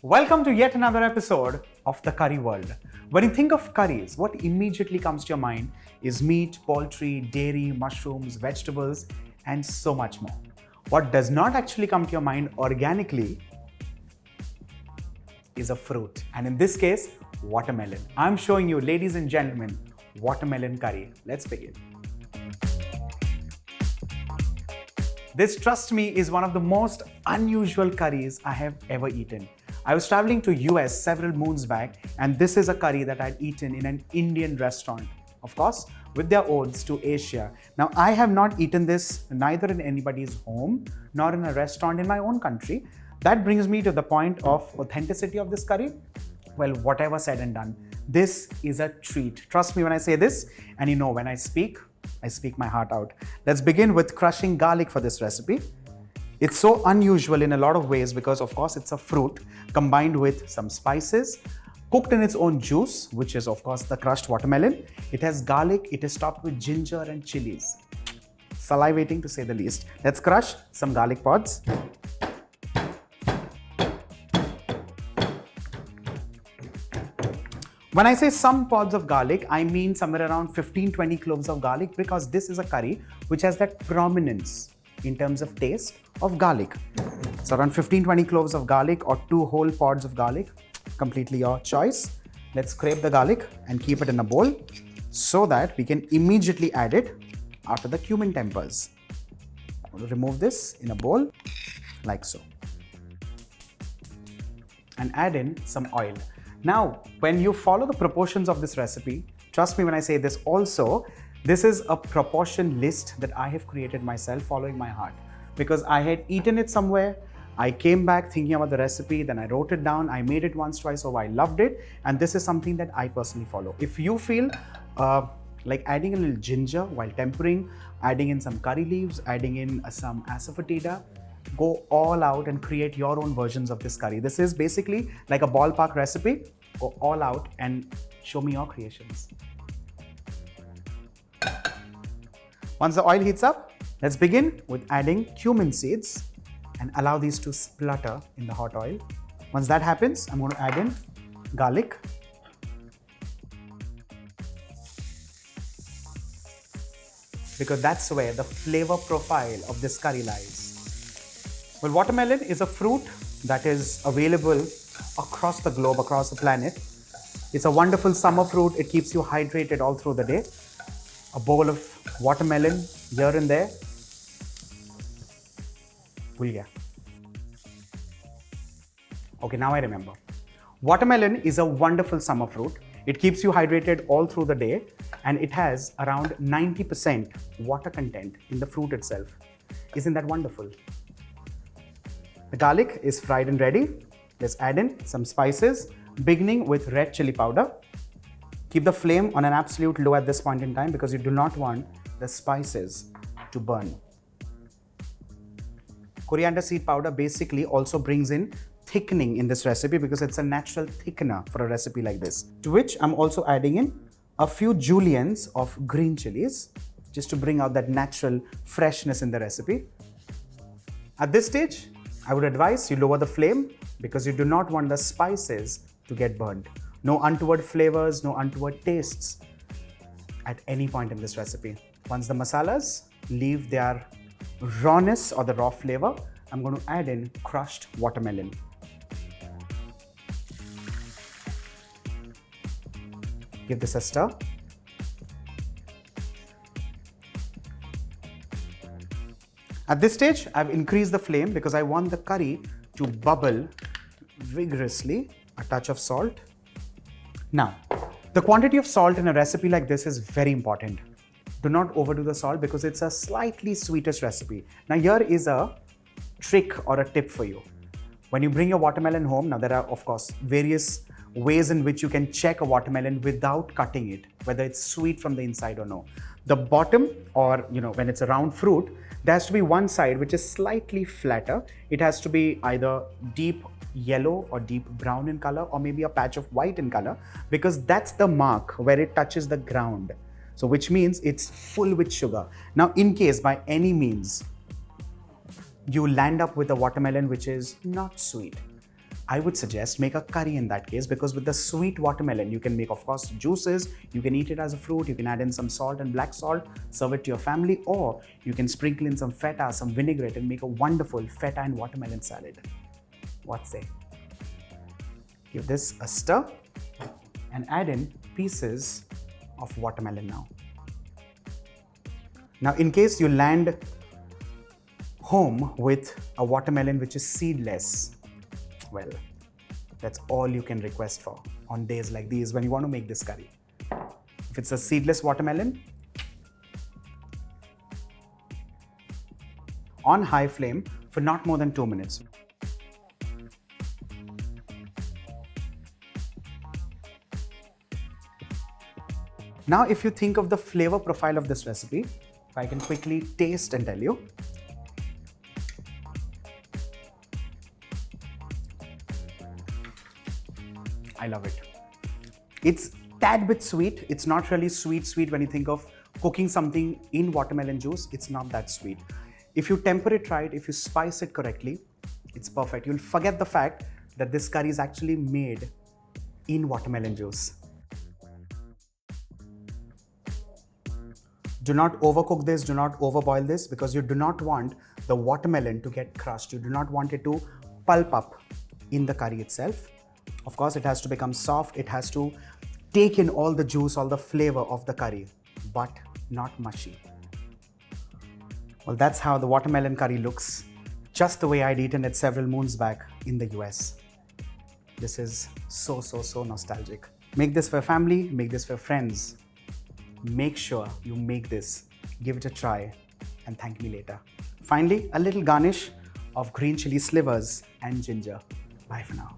Welcome to yet another episode of the curry world. When you think of curries, what immediately comes to your mind is meat, poultry, dairy, mushrooms, vegetables, and so much more. What does not actually come to your mind organically is a fruit, and in this case, watermelon. I'm showing you, ladies and gentlemen, watermelon curry. Let's begin. This, trust me, is one of the most unusual curries I have ever eaten. I was traveling to US several moons back, and this is a curry that I'd eaten in an Indian restaurant, of course, with their odes to Asia. Now, I have not eaten this neither in anybody's home nor in a restaurant in my own country. That brings me to the point of authenticity of this curry. Well, whatever said and done, this is a treat. Trust me when I say this, and you know when I speak my heart out. Let's begin with crushing garlic for this recipe. It's so unusual in a lot of ways because, of course, it's a fruit combined with some spices, cooked in its own juice, which is, of course, the crushed watermelon. It has garlic, it is topped with ginger and chilies. Salivating to say the least. Let's crush some garlic pods. When I say some pods of garlic, I mean somewhere around 15-20 cloves of garlic, because this is a curry which has that prominence in terms of taste of garlic. So around 15-20 cloves of garlic or 2 whole pods of garlic, completely your choice. Let's scrape the garlic and keep it in a bowl so that we can immediately add it after the cumin tempers. I'm going to remove this in a bowl like so and add in some oil. Now, when you follow the proportions of this recipe, trust me when I say this also, this is a proportion list that I have created myself following my heart, because I had eaten it somewhere, I came back thinking about the recipe, then I wrote it down, I made it once, twice, so I loved it, and this is something that I personally follow. If you feel like adding a little ginger while tempering, adding in some curry leaves, adding in some asafoetida, go all out and create your own versions of this curry. This is basically like a ballpark recipe. Go all out and show me your creations. Once the oil heats up, let's begin with adding cumin seeds and allow these to splutter in the hot oil. Once that happens, I'm going to add in garlic, because that's where the flavor profile of this curry lies. Well, watermelon is a fruit that is available across the globe, across the planet. It's a wonderful summer fruit. It keeps you hydrated all through the day. A bowl of watermelon here and there. Okay, now I remember. Watermelon is a wonderful summer fruit. It keeps you hydrated all through the day, and it has around 90% water content in the fruit itself. Isn't that wonderful? The garlic is fried and ready. Let's add in some spices, beginning with red chilli powder. Keep the flame on an absolute low at this point in time because you do not want the spices to burn. Coriander seed powder basically also brings in thickening in this recipe because it's a natural thickener for a recipe like this. To which I'm also adding in a few juliennes of green chilies just to bring out that natural freshness in the recipe. At this stage, I would advise you lower the flame because you do not want the spices to get burned. No untoward flavors, no untoward tastes at any point in this recipe. Once the masalas leave their rawness or the raw flavor, I'm going to add in crushed watermelon. Give this a stir. At this stage, I've increased the flame because I want the curry to bubble vigorously. A touch of salt. Now, the quantity of salt in a recipe like this is very important. Do not overdo the salt because it's a slightly sweetest recipe. Now, here is a trick or a tip for you. When you bring your watermelon home, now there are, of course, various ways in which you can check a watermelon without cutting it, whether it's sweet from the inside or no. The bottom, or when it's a round fruit, there has to be one side which is slightly flatter. It has to be either deep yellow or deep brown in color, or maybe a patch of white in color, because that's the mark where it touches the ground. So which means it's full with sugar. Now, in case by any means you land up with a watermelon which is not sweet, I would suggest make a curry in that case, because with the sweet watermelon, you can make, of course, juices, you can eat it as a fruit, you can add in some salt and black salt, serve it to your family, or you can sprinkle in some feta, some vinaigrette, and make a wonderful feta and watermelon salad. What say? Give this a stir and add in pieces of watermelon now. Now, in case you land home with a watermelon which is seedless, well, that's all you can request for on days like these when you want to make this curry. If it's a seedless watermelon, on high flame for not more than 2 minutes. Now, if you think of the flavor profile of this recipe, if I can quickly taste and tell you. I love it. It's tad bit sweet. It's not really sweet when you think of cooking something in watermelon juice. It's not that sweet. If you temper it right, if you spice it correctly, it's perfect. You'll forget the fact that this curry is actually made in watermelon juice. Do not overcook this, do not overboil this, because you do not want the watermelon to get crushed. You do not want it to pulp up in the curry itself. Of course, it has to become soft. It has to take in all the juice, all the flavor of the curry, but not mushy. Well, that's how the watermelon curry looks, just the way I'd eaten it several moons back in the US. This is so nostalgic. Make this for family, make this for friends. Make sure you make this, give it a try, and thank me later. Finally, a little garnish of green chili slivers and ginger. Bye for now.